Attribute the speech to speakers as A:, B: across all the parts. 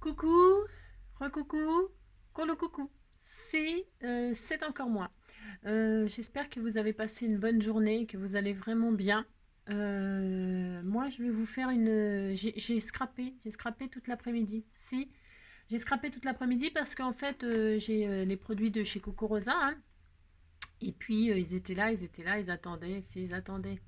A: Coucou, recoucou, coucou. C'est encore moi. J'espère que vous avez passé une bonne journée, que vous allez vraiment bien. Moi, je vais vous faire une. J'ai scrappé toute l'après-midi. J'ai scrappé toute l'après-midi parce qu'en fait, j'ai les produits de chez Coco Rosa, hein. Et puis, ils attendaient, ils attendaient.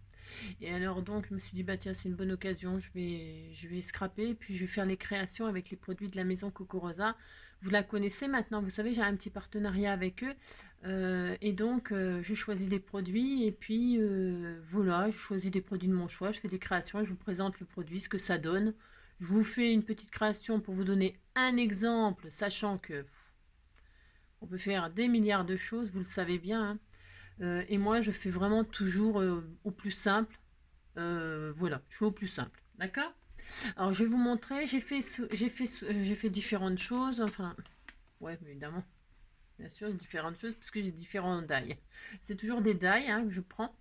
A: Et alors donc je me suis dit bah tiens c'est une bonne occasion, je vais scraper, puis je vais faire les créations avec les produits de la maison Coco Rosa. Vous la connaissez maintenant, vous savez j'ai un petit partenariat avec eux. Et donc je choisis des produits et puis voilà, je choisis des produits de mon choix, je fais des créations, je vous présente le produit, ce que ça donne. Je vous fais une petite création pour vous donner un exemple, sachant que on peut faire des milliards de choses, vous le savez bien, hein. Et moi je fais vraiment toujours au plus simple. Voilà, je fais au plus simple. D'accord. Alors, je vais vous montrer. J'ai fait différentes choses. Enfin, ouais, évidemment. Bien sûr, différentes choses, puisque j'ai différents die. C'est toujours des die hein, que je prends.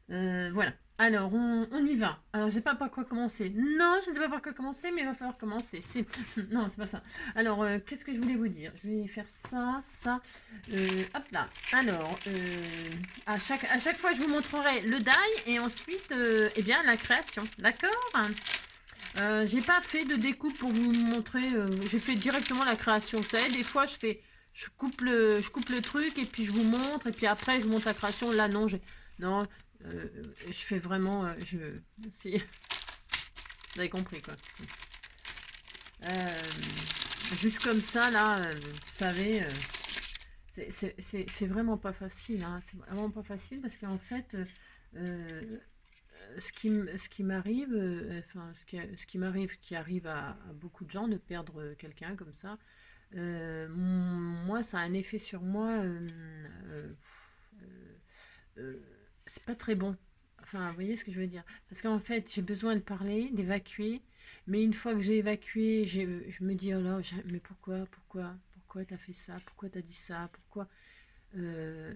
A: Voilà. Alors, on y va. Alors, je ne sais pas par quoi commencer. Non, je ne sais pas par quoi commencer, mais il va falloir commencer. Non, c'est pas ça. Alors, qu'est-ce que je voulais vous dire? Je vais faire ça, ça. Hop là. Alors, à chaque fois, je vous montrerai le die et ensuite, eh bien, la création. D'accord. J'ai pas fait de découpe pour vous montrer. J'ai fait directement la création. Vous savez, des fois, je coupe le truc et puis je vous montre et puis après, je monte la création. Là, non, non, je fais vraiment. Si, vous avez compris quoi. Juste comme ça, là, vous savez, c'est vraiment pas facile. Hein. C'est vraiment pas facile parce qu'en fait, ce qui m'arrive, enfin, ce qui m'arrive, qui arrive à beaucoup de gens, de perdre quelqu'un comme ça, moi, ça a un effet sur moi. Euh, euh, c'est pas très bon. Enfin, vous voyez ce que je veux dire? Parce qu'en fait, j'ai besoin de parler, d'évacuer, mais une fois que j'ai évacué, je me dis, oh là, mais pourquoi t'as fait ça? Pourquoi t'as dit ça? Pourquoi euh,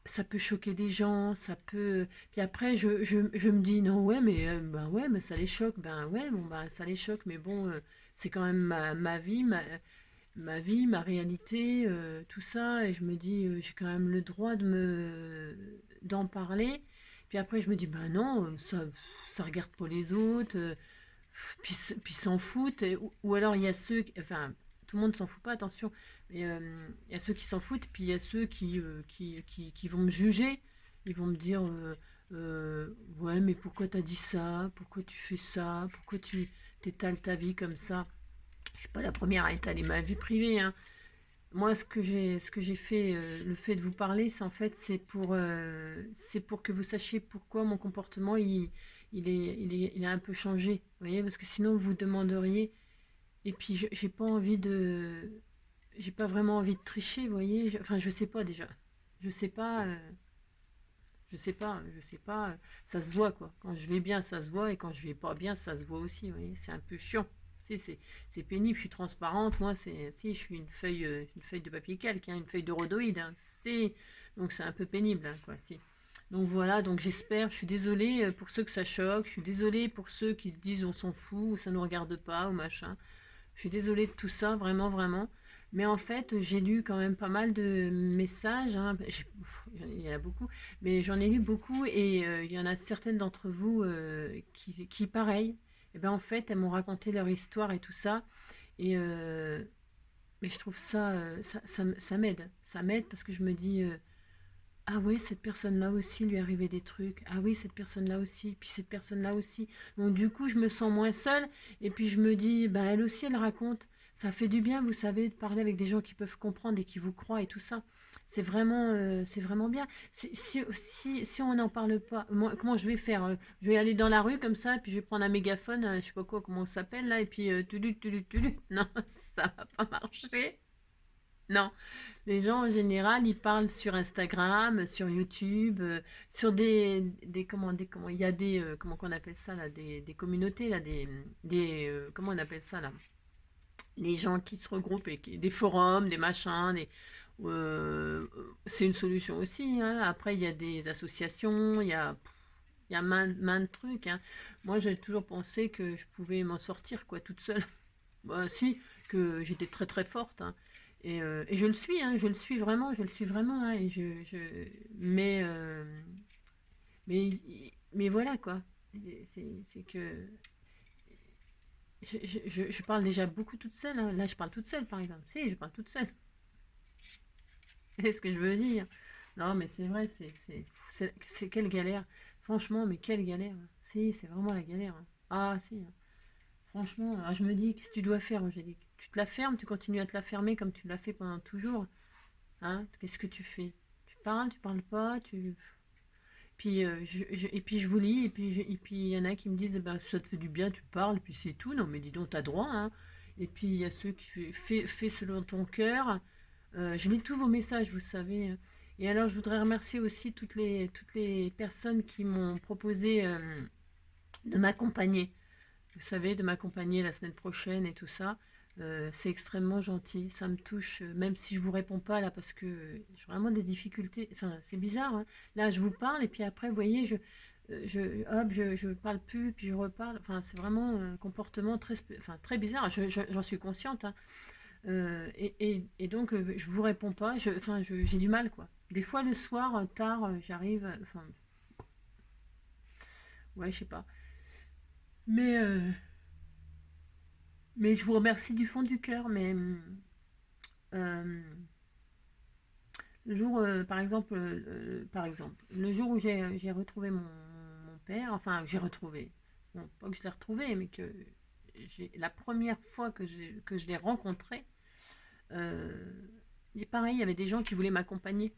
A: ça peut choquer des gens, ça peut. Puis après, je me dis, non, ouais, mais ça les choque. Ben ouais, bon, ben ça les choque, mais bon, c'est quand même ma vie, ma vie, ma réalité, tout ça. Et je me dis, j'ai quand même le droit d'en parler. Puis après, je me dis, ben non, ça regarde pas les autres. Puis s'en foutent. Ou alors, il y a ceux. Enfin, tout le monde s'en fout pas, attention. Mais il y a ceux qui s'en foutent, puis il y a ceux qui vont me juger. Ils vont me dire ouais, mais pourquoi t'as dit ça? Pourquoi tu fais ça? Pourquoi tu t'étales ta vie comme ça? Je suis pas la première à étaler ma vie privée, hein. Moi, ce que j'ai fait, le fait de vous parler, c'est en fait, c'est pour que vous sachiez pourquoi mon comportement, il a un peu changé. Vous voyez, parce que sinon, vous demanderiez. Et puis, j'ai pas vraiment envie de tricher, vous voyez. Enfin, je sais pas déjà. Je sais pas, je sais pas. Ça se voit, quoi. Quand je vais bien, ça se voit, et quand je vais pas bien, ça se voit aussi, vous voyez. C'est un peu chiant. Si, c'est pénible, je suis transparente, moi, si, je suis une feuille de papier calque, hein, une feuille de rhodoïde, hein. Donc c'est un peu pénible, hein, quoi, si. Donc voilà, donc j'espère, je suis désolée pour ceux que ça choque, je suis désolée pour ceux qui se disent on s'en fout, ou ça nous regarde pas, ou machin. Je suis désolée de tout ça, vraiment, vraiment. Mais en fait, j'ai lu quand même pas mal de messages, hein. Il y en a beaucoup, mais j'en ai lu beaucoup et il y en a certaines d'entre vous qui, pareil, et ben en fait, elles m'ont raconté leur histoire et tout ça. Et mais je trouve ça, ça m'aide. Ça m'aide parce que je me dis, ah oui, cette personne-là aussi lui arrivait des trucs. Ah oui, cette personne-là aussi. Puis cette personne-là aussi. Donc du coup, je me sens moins seule. Et puis je me dis, bah elle aussi, elle raconte. Ça fait du bien, vous savez, de parler avec des gens qui peuvent comprendre et qui vous croient et tout ça. C'est vraiment bien. Si on n'en parle pas, moi, comment je vais faire? Je vais aller dans la rue comme ça, puis je vais prendre un mégaphone, je sais pas quoi, comment on s'appelle là, et puis tulu, tulu, tulu. Non, ça va pas marcher. Non, les gens en général, ils parlent sur Instagram, sur YouTube, sur comment, il y a comment qu'on appelle ça là, des communautés là, comment on appelle ça là, les gens qui se regroupent et des forums, des machins, c'est une solution aussi, hein. Après, il y a des associations, il y a Il y a main de trucs, hein. Moi, j'ai toujours pensé que je pouvais m'en sortir, quoi, toute seule. Bah, si, que j'étais très très forte, hein. Et je le suis, hein, je le suis vraiment, hein, mais, mais voilà, quoi. C'est que je parle déjà beaucoup toute seule, hein. Là, je parle toute seule, par exemple. Si, je parle toute seule. C'est ce que je veux dire. Non, mais c'est vrai, c'est quelle galère. Franchement, mais quelle galère. Si, c'est vraiment la galère, hein. Ah, si, hein. Franchement, je me dis, qu'est-ce que tu dois faire, Angélique? Tu te la fermes, tu continues à te la fermer comme tu l'as fait pendant toujours. Hein? Qu'est-ce que tu fais? Tu parles pas, Puis, et puis je vous lis, et puis il y en a qui me disent, eh ben, ça te fait du bien, tu parles, puis c'est tout. Non, mais dis donc, t'as droit, hein. Et puis il y a ceux qui font selon ton cœur. Je lis tous vos messages, vous savez. Et alors, je voudrais remercier aussi toutes les personnes qui m'ont proposé de m'accompagner. Vous savez, de m'accompagner la semaine prochaine et tout ça. C'est extrêmement gentil, ça me touche, même si je vous réponds pas là parce que j'ai vraiment des difficultés. Enfin, c'est bizarre, hein. Là, je vous parle et puis après, vous voyez, je parle plus, puis je reparle. Enfin, c'est vraiment un comportement enfin, très bizarre. J'en suis consciente, hein. Et donc, je vous réponds pas. Enfin, j'ai du mal, quoi. Des fois, le soir, tard, j'arrive. Enfin, ouais, je sais pas. Mais, euh, mais je vous remercie du fond du cœur. Mais euh, le jour, par exemple, le jour où j'ai retrouvé mon père, enfin, j'ai retrouvé, bon, pas que je l'ai retrouvé, mais que la première fois que je l'ai rencontré, euh, et pareil, il y avait des gens qui voulaient m'accompagner.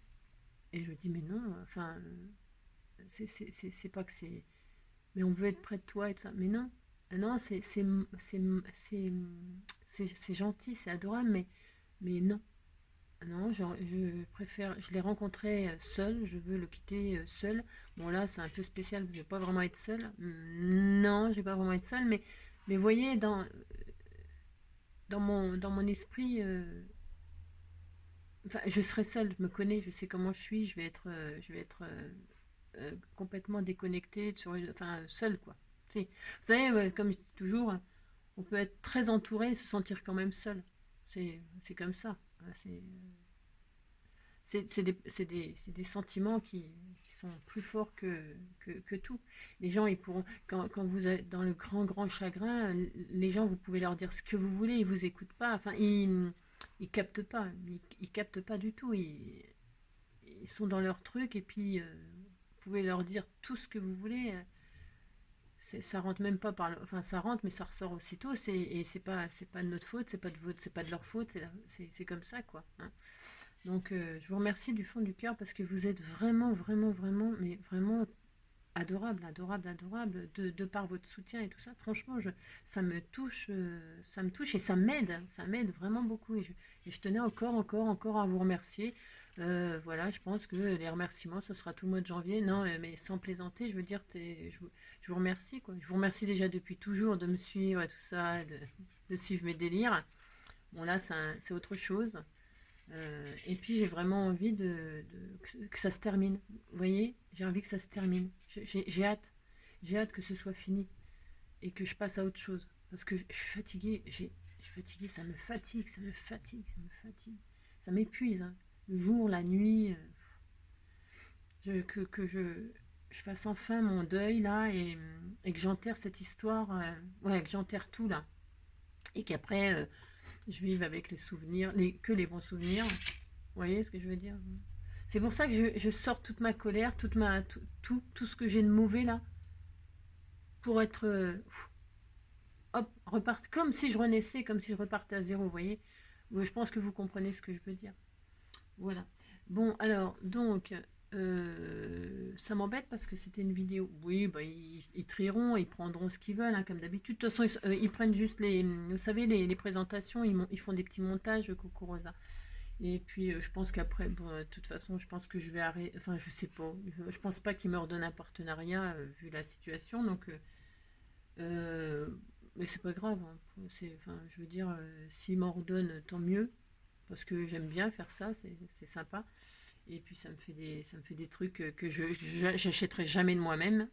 A: Et je dis, mais non, enfin, c'est pas que c'est. Mais on veut être près de toi et tout ça. Mais non, non, c'est- c'est gentil, c'est adorable, mais non. Non, je préfère. Je l'ai rencontré seul, je veux le quitter seul. Bon, là, c'est un peu spécial, je ne vais pas vraiment être seul. Non, je vais pas vraiment être seul, mais vous voyez, dans mon esprit, enfin, je serai seule, je me connais, je sais comment je suis, je vais être complètement déconnectée, enfin, seule, quoi. Vous savez, comme je dis toujours, on peut être très entouré et se sentir quand même seul. C'est comme ça. C'est des sentiments qui sont plus forts que tout. Les gens, ils pourront, quand vous êtes dans le grand, grand chagrin, les gens, vous pouvez leur dire ce que vous voulez, ils vous écoutent pas. Enfin, ils captent pas. Ils captent pas du tout. Ils sont dans leur truc et puis vous pouvez leur dire tout ce que vous voulez. Ça rentre même pas enfin, ça rentre, mais ça ressort aussitôt. Et c'est pas de notre faute, c'est pas de leur faute. C'est comme ça, quoi, hein. Donc, je vous remercie du fond du cœur parce que vous êtes vraiment, vraiment, vraiment, mais vraiment adorable, adorable, adorable de par votre soutien et tout ça. Franchement, ça me touche et ça m'aide vraiment beaucoup. Et je tenais encore, encore, encore à vous remercier. Voilà, je pense que les remerciements, ce sera tout le mois de janvier. Non, mais sans plaisanter, je veux dire, je vous remercie, quoi. Je vous remercie déjà depuis toujours de me suivre et tout ça, de suivre mes délires. Bon, là, c'est autre chose. Et puis j'ai vraiment envie que ça se termine. Vous voyez, j'ai envie que ça se termine. J'ai hâte. J'ai hâte que ce soit fini et que je passe à autre chose. Parce que je suis fatiguée. Je suis fatiguée, ça me fatigue, ça me fatigue, ça me fatigue. Ça m'épuise, hein. Le jour, la nuit, que je fasse enfin mon deuil là et que j'enterre cette histoire. Ouais, que j'enterre tout là. Et qu'après, je vive avec les souvenirs, que les bons souvenirs. Vous voyez ce que je veux dire? C'est pour ça que je sors toute ma colère, tout ce que j'ai de mauvais là, pour être, hop, repart, comme si je renaissais, comme si je repartais à zéro, vous voyez? Je pense que vous comprenez ce que je veux dire. Voilà. Bon, alors, donc, ça m'embête parce que c'était une vidéo. Oui, bah, ils trieront, ils prendront ce qu'ils veulent, hein, comme d'habitude. De toute façon, ils prennent juste vous savez, les présentations, ils font des petits montages, Cocorosa. Et puis, je pense qu'après, bon, de toute façon, je pense que je vais arrêter. Enfin, je sais pas. Je pense pas qu'ils me redonnent un partenariat vu la situation. Donc, euh, mais c'est pas grave, hein. Enfin, je veux dire, s'ils m'en redonnent, tant mieux. Parce que j'aime bien faire ça, c'est sympa. Et puis, ça me fait des trucs que j'achèterai jamais de moi-même.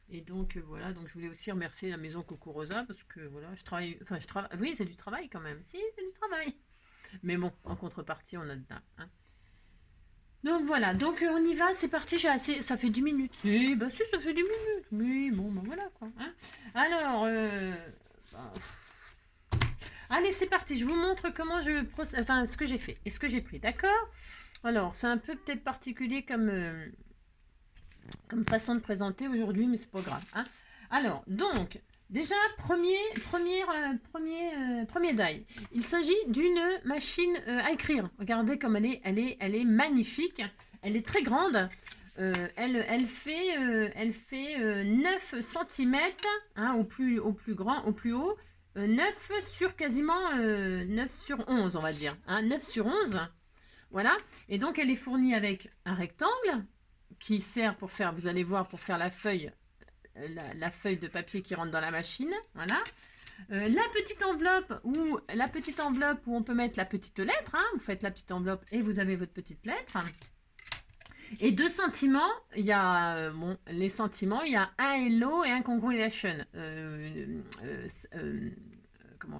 A: Et donc voilà, donc je voulais aussi remercier la maison Coco Rosa parce que voilà, je travaille, oui, c'est du travail quand même, si, c'est du travail. Mais bon, en contrepartie, on a dedans. Hein. Donc voilà, donc on y va, c'est parti, j'ai assez, ça fait 10 minutes. Si, bah si, ça fait 10 minutes. Oui, bon, bah voilà quoi. Hein. Alors, bah, allez, c'est parti, je vous montre comment enfin, ce que j'ai fait et ce que j'ai pris, d'accord? Alors, c'est un peu peut-être particulier comme façon de présenter aujourd'hui, mais c'est pas grave. Hein. Alors, donc, déjà, premier die. Il s'agit d'une machine à écrire. Regardez comme elle est magnifique. Elle est très grande. Elle fait 9 cm hein, au plus grand, au plus haut. 9 sur quasiment 9 sur 11, on va dire. Hein, 9 sur 11. Voilà. Et donc, elle est fournie avec un rectangle qui sert pour faire, vous allez voir, pour faire la feuille de papier qui rentre dans la machine. Voilà. La petite enveloppe où on peut mettre la petite lettre. Hein, vous faites la petite enveloppe et vous avez votre petite lettre. Et 2 sentiments, il y a les sentiments, il y a un hello et un congratulation.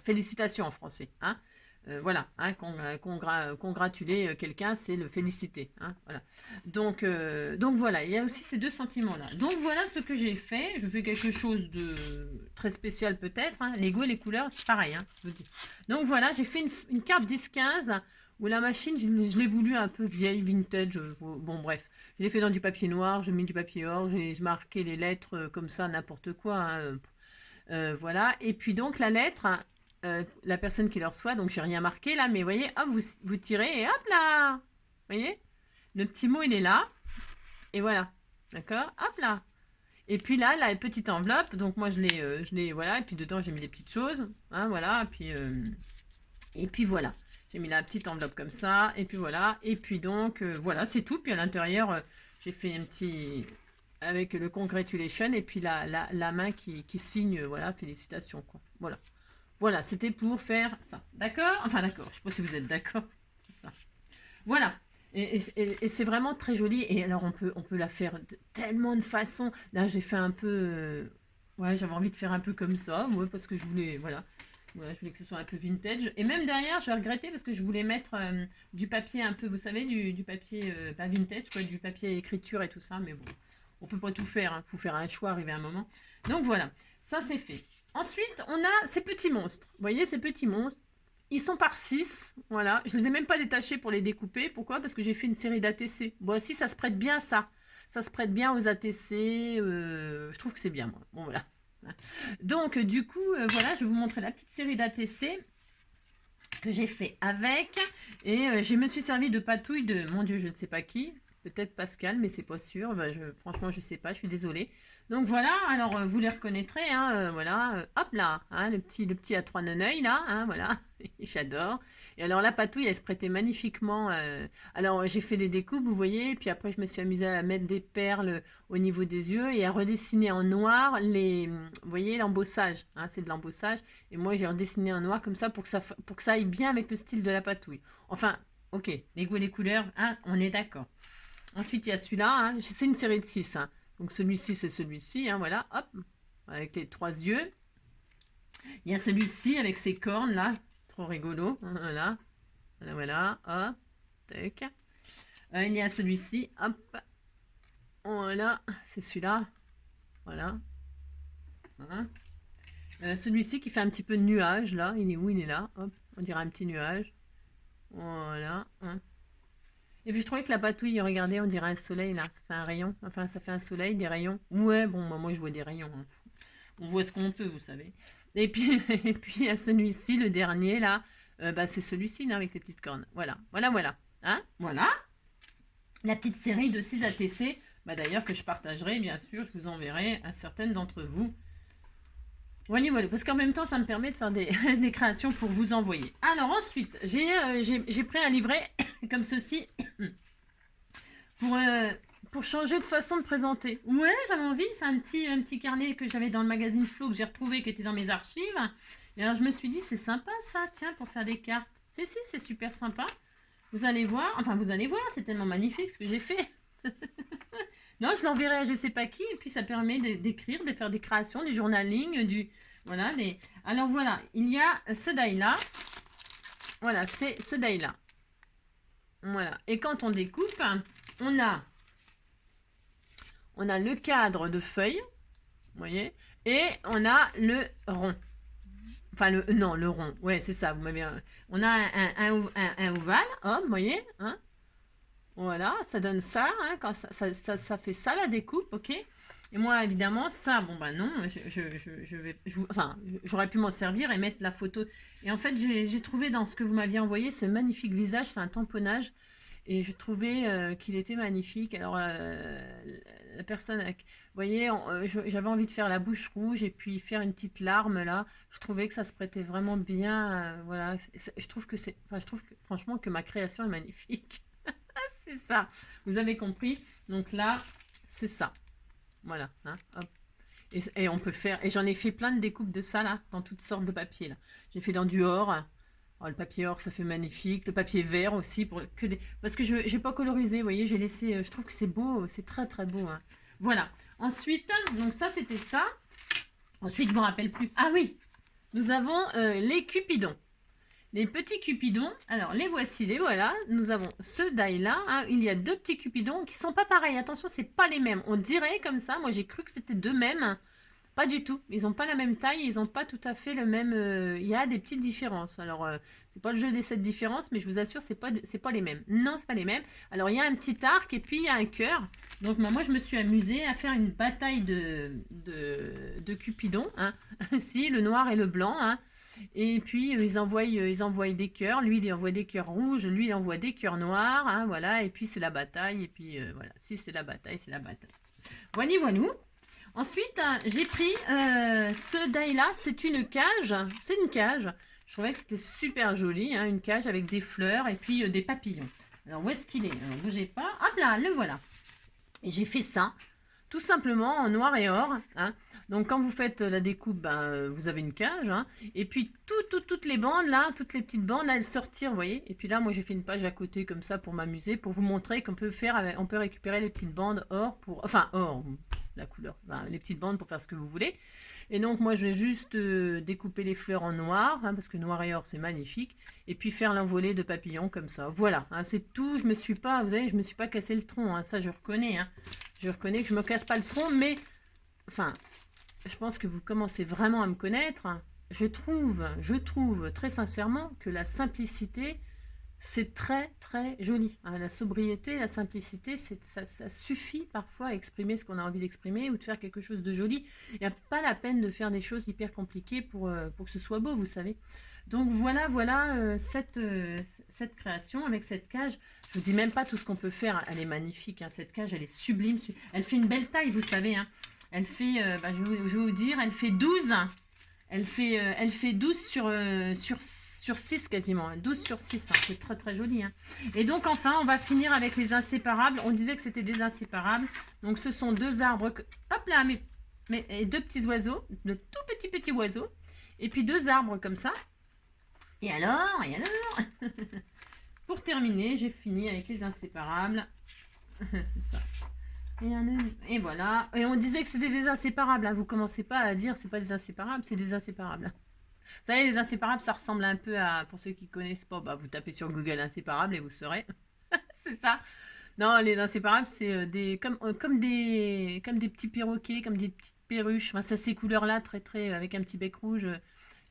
A: Félicitations en français. Hein. Voilà, hein, congratuler quelqu'un, c'est le féliciter. Hein, voilà. Donc voilà, il y a aussi ces 2 sentiments-là. Donc voilà ce que j'ai fait. Je fais quelque chose de très spécial peut-être. Hein. Les goûts et les couleurs, c'est pareil. Hein, je vous dis. Donc voilà, j'ai fait une carte 10-15 où la machine, je l'ai voulu un peu vieille, vintage. Bon bref, je l'ai fait dans du papier noir, j'ai mis du papier or, j'ai marqué les lettres comme ça, n'importe quoi. Hein, voilà, et puis donc la lettre... la personne qui le reçoit, donc j'ai rien marqué là, mais vous voyez, hop, vous tirez et hop là, vous voyez, le petit mot il est là, et voilà, d'accord, hop là. Et puis là, la petite enveloppe, donc moi je l'ai, voilà, et puis dedans j'ai mis des petites choses, hein, voilà, et puis voilà, j'ai mis la petite enveloppe comme ça, et puis voilà, et puis donc voilà, c'est tout. Puis à l'intérieur, j'ai fait un petit avec le congratulation et puis la main qui signe, voilà, félicitations quoi, voilà. Voilà, c'était pour faire ça. D'accord? Enfin, d'accord. Je ne sais pas si vous êtes d'accord. C'est ça. Voilà. Et c'est vraiment très joli. Et alors, on peut la faire de tellement de façons. Là, j'ai fait un peu... ouais, j'avais envie de faire un peu comme ça. Ouais, parce que je voulais... Voilà. Voilà, je voulais que ce soit un peu vintage. Et même derrière, j'ai regretté parce que je voulais mettre du papier un peu, vous savez, du papier, pas vintage, quoi, du papier écriture et tout ça. Mais bon, on peut pas tout faire. Il faut faire un choix, arriver à un moment. Donc voilà, ça c'est fait. Ensuite, on a ces petits monstres. Vous voyez, ces petits monstres. Ils sont par 6. Voilà. Je ne les ai même pas détachés pour les découper. Pourquoi? Parce que j'ai fait une série d'ATC. Bon, si, ça se prête bien à ça. Ça se prête bien aux ATC. Je trouve que c'est bien, moi. Bon, voilà. Donc, du coup, voilà, je vais vous montrer la petite série d'ATC que j'ai fait avec. Et je me suis servi de patouille de, mon Dieu, je ne sais pas qui. Peut-être Pascal, mais c'est pas sûr. Ben, franchement, je sais pas. Je suis désolée. Donc voilà, alors vous les reconnaîtrez, hein, voilà, hop là, hein, le petit à 3 neneuils là, hein, voilà, j'adore. Et alors la patouille, elle se prêtait magnifiquement. Alors j'ai fait des découpes, vous voyez, puis après je me suis amusée à mettre des perles au niveau des yeux et à redessiner en noir vous voyez, l'embossage, hein, c'est de l'embossage. Et moi j'ai redessiné en noir comme ça pour que ça aille bien avec le style de la patouille. Enfin, ok, les goûts et les couleurs, hein, on est d'accord. Ensuite il y a celui-là, hein, c'est une série de 6, hein. Donc celui-ci, c'est celui-ci, hein, voilà, hop, avec les 3 yeux. Il y a celui-ci avec ses cornes, là, trop rigolo, hein, voilà, voilà, voilà, hop, tac. Il y a celui-ci, hop, voilà, c'est celui-là, voilà. Hein. Celui-ci qui fait un petit peu de nuage, là, il est où? Il est là, hop, on dirait un petit nuage, voilà, hein. Et puis je trouvais que la patouille, regardez, on dirait un soleil là, ça fait un rayon, enfin ça fait un soleil, des rayons. Ouais, bon, moi je vois des rayons. Hein. On voit ce qu'on peut, vous savez. Et puis, et puis à celui-ci, le dernier là, bah, c'est celui-ci là avec les petites cornes. Voilà, voilà, voilà. Hein, voilà. La petite série de 6 ATC, bah, d'ailleurs que je partagerai, bien sûr, je vous enverrai à certaines d'entre vous. Voilà, voilà, parce qu'en même temps, ça me permet de faire des, des créations pour vous envoyer. Alors ensuite, j'ai pris un livret comme ceci pour changer de façon de présenter. Ouais, j'avais envie, c'est un petit carnet que j'avais dans le magazine Flow que j'ai retrouvé, qui était dans mes archives. Et alors je me suis dit, c'est sympa ça, tiens, pour faire des cartes. Si, c'est super sympa. Vous allez voir, c'est tellement magnifique ce que j'ai fait. Non, je l'enverrai à je sais pas qui, et puis ça permet d'écrire, de faire des créations, du journaling, du... Voilà, des... Alors voilà, il y a ce die-là. Voilà, c'est ce die-là. Voilà, et quand on découpe, on a le cadre de feuilles, vous voyez, et on a le rond. Enfin, le rond, ouais, c'est ça, vous m'avez... On a un ovale, hop, vous voyez, hein. Voilà, ça donne ça, hein, quand ça fait ça, la découpe, ok. Et moi, évidemment, ça, bon, bah non, enfin, j'aurais pu m'en servir et mettre la photo. Et en fait, j'ai trouvé dans ce que vous m'aviez envoyé ce magnifique visage, c'est un tamponnage. Et je trouvais qu'il était magnifique. Alors, la personne, vous voyez, j'avais envie de faire la bouche rouge et puis faire une petite larme là. Je trouvais que ça se prêtait vraiment bien. Voilà, je trouve que franchement que ma création est magnifique. C'est ça, vous avez compris. Donc là, c'est ça. Voilà, hein, hop. Et on peut faire, et j'en ai fait plein de découpes de ça là, dans toutes sortes de papiers là. J'ai fait dans du or. Oh, le papier or, ça fait magnifique. Le papier vert aussi, parce que je n'ai pas colorisé, vous voyez, j'ai laissé... Je trouve que c'est beau, c'est très très beau. Hein. Voilà. Ensuite, donc ça, c'était ça. Ensuite, je ne me rappelle plus. Ah oui, nous avons les cupidons. Les petits cupidons, alors les voici, les voilà. Nous avons ce die-là. Hein. Il y a deux petits cupidons qui ne sont pas pareils. Attention, ce n'est pas les mêmes. On dirait comme ça. Moi, j'ai cru que c'était deux mêmes. Pas du tout. Ils n'ont pas la même taille. Ils n'ont pas tout à fait le même... Il y a des petites différences. Alors, c'est pas le jeu des 7 différences, mais je vous assure, c'est pas les mêmes. Non, c'est pas les mêmes. Alors, il y a un petit arc et puis il y a un cœur. Donc, moi, je me suis amusée à faire une bataille de Cupidon. Hein. Si, le noir et le blanc. Hein. Et puis, ils envoient des cœurs. Lui, il envoie des cœurs rouges. Lui, il envoie des cœurs noirs. Hein, voilà. Et puis, c'est la bataille. Et puis, voilà. Si c'est la bataille, c'est la bataille. Voilà, voilà. Ensuite, j'ai pris ce die-là. C'est une cage. C'est une cage. Je trouvais que c'était super joli. Hein, une cage avec des fleurs et puis des papillons. Alors, où est-ce qu'il est? Alors, bougez pas. Hop là, le voilà. Et j'ai fait ça. Tout simplement en noir et or. Hein. Donc, quand vous faites la découpe, ben, vous avez une cage. Hein. Et puis, toutes les bandes, là, toutes les petites bandes, là, elles sortirent, vous voyez. Et puis là, moi, j'ai fait une page à côté comme ça pour m'amuser, pour vous montrer qu'on peut faire, on peut récupérer les petites bandes or pour... Enfin, or, la couleur. Ben, les petites bandes pour faire ce que vous voulez. Et donc, moi, je vais juste découper les fleurs en noir, hein, parce que noir et or, c'est magnifique. Et puis, faire l'envolée de papillons comme ça. Voilà, hein, c'est tout. Je me suis pas, vous savez, je me suis pas cassé le tronc. Hein, ça, je reconnais. Hein. Je reconnais que je me casse pas le tronc, mais... Enfin... Je pense que vous commencez vraiment à me connaître. Je trouve très sincèrement que la simplicité, c'est très très joli. La sobriété, la simplicité, ça suffit parfois à exprimer ce qu'on a envie d'exprimer ou de faire quelque chose de joli. Il n'y a pas la peine de faire des choses hyper compliquées pour que ce soit beau, vous savez. Donc voilà cette création avec cette cage. Je vous dis même pas tout ce qu'on peut faire. Elle est magnifique, hein. Cette cage, elle est sublime. Elle fait une belle taille, vous savez, hein. Elle fait, je vais vous dire, elle fait 12. Elle fait 12 sur 6 quasiment. 12 sur 6, hein. C'est très très joli. Hein. Et donc enfin, on va finir avec les inséparables. On disait que c'était des inséparables. Donc ce sont deux arbres. Hop là, et deux petits oiseaux. De tout petits oiseaux. Et puis deux arbres comme ça. Et alors Pour terminer, j'ai fini avec les inséparables. C'est ça. Et voilà. Et on disait que c'était des inséparables. Hein. Vous commencez pas à dire c'est pas des inséparables, c'est des inséparables. Vous savez, les inséparables, ça ressemble un peu à... Pour ceux qui connaissent pas, bah, vous tapez sur Google inséparables et vous saurez. C'est ça. Non, les inséparables, c'est comme des petits perroquets, comme des petites perruches. Enfin, ça, ces couleurs-là, très, très... Avec un petit bec rouge...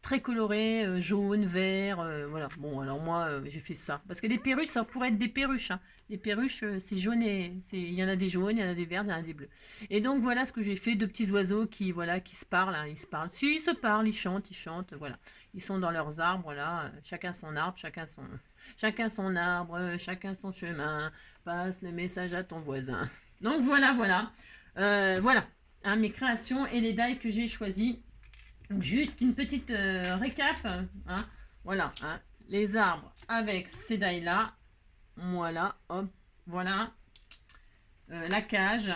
A: très coloré, jaune, vert, voilà. Bon, alors moi, j'ai fait ça. Parce que les perruches, ça pourrait être des perruches. Hein. Les perruches, c'est jaune et... Il y en a des jaunes, il y en a des verts, il y en a des bleus. Et donc, voilà ce que j'ai fait. Deux petits oiseaux qui se parlent. Hein, ils se parlent. Si, ils se parlent, ils chantent, voilà. Ils sont dans leurs arbres, là. Chacun son arbre, chacun son arbre, chacun son chemin. Passe le message à ton voisin. Donc, voilà. Voilà. Hein, mes créations et les die que j'ai choisis. Donc, juste une petite récap. Hein. Voilà. Hein. Les arbres avec ces die-là. Voilà. Hop. Voilà. La cage.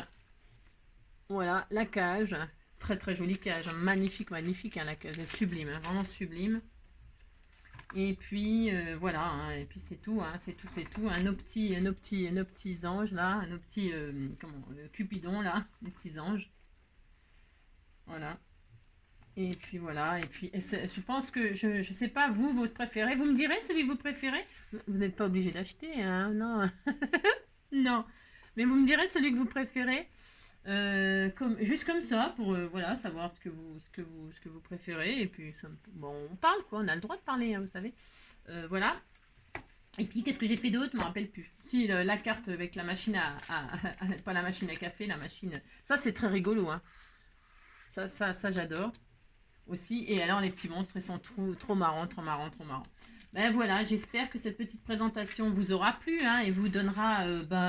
A: Voilà. La cage. Très très jolie cage. Magnifique. Hein, la cage. Sublime. Hein, vraiment sublime. Et puis voilà, hein, et puis c'est tout, hein, c'est tout. Nos petits anges là, nos petits, comment, Cupidon là, les petits anges. Voilà. Et puis voilà, et puis je pense que, je sais pas, vous, votre préféré, vous me direz celui que vous préférez. Vous n'êtes pas obligé d'acheter, hein, non. Non. Mais vous me direz celui que vous préférez, juste comme ça, pour voilà, savoir ce que vous préférez. Et puis, bon, on parle quoi, on a le droit de parler, hein, vous savez. Voilà. Et puis, qu'est-ce que j'ai fait d'autre? Je me rappelle plus. Si, la carte avec la machine pas la machine à café, la machine. Ça, c'est très rigolo, hein. Ça j'adore aussi. Et alors, les petits monstres, ils sont trop marrants, trop marrants, trop marrants. Ben voilà, j'espère que cette petite présentation vous aura plu, hein, et vous donnera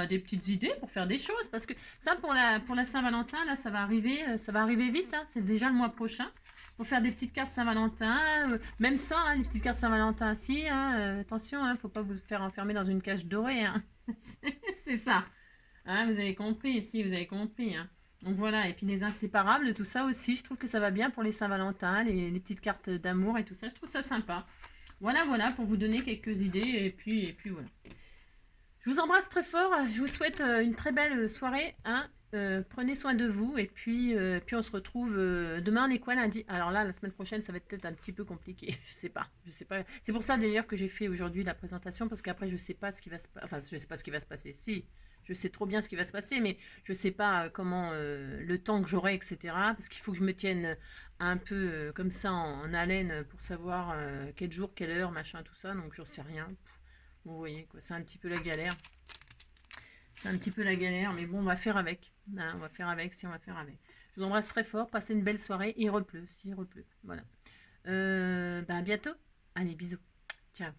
A: des petites idées pour faire des choses. Parce que ça, pour la Saint-Valentin, là, ça va arriver vite, hein, c'est déjà le mois prochain. Pour faire des petites cartes Saint-Valentin, même ça, hein, les petites cartes Saint-Valentin, si, hein, attention, hein, faut pas vous faire enfermer dans une cage dorée, hein. C'est ça. Hein, vous avez compris, si, vous avez compris, hein. Donc voilà, et puis les inséparables, tout ça aussi, je trouve que ça va bien pour les Saint-Valentin, les petites cartes d'amour et tout ça, je trouve ça sympa. Voilà, voilà, pour vous donner quelques idées, et puis voilà. Je vous embrasse très fort, je vous souhaite une très belle soirée, hein. Prenez soin de vous, et puis on se retrouve demain, on est quoi lundi? Alors là, la semaine prochaine, ça va être peut-être un petit peu compliqué, je sais pas. C'est pour ça d'ailleurs que j'ai fait aujourd'hui la présentation, parce qu'après je sais pas ce qui va se passer, enfin je sais pas ce qui va se passer, si, je sais trop bien ce qui va se passer, mais je sais pas comment, le temps que j'aurai, etc. Parce qu'il faut que je me tienne un peu comme ça en haleine pour savoir quel jour, quelle heure, machin, tout ça, donc j'en sais rien. Bon, vous voyez, quoi, c'est un petit peu la galère. C'est un petit peu la galère, mais bon, on va faire avec. Hein, on va faire avec, si on va faire avec. Je vous embrasse très fort, passez une belle soirée. Il repleut, si il repleut. Voilà. À bientôt. Allez, bisous. Ciao.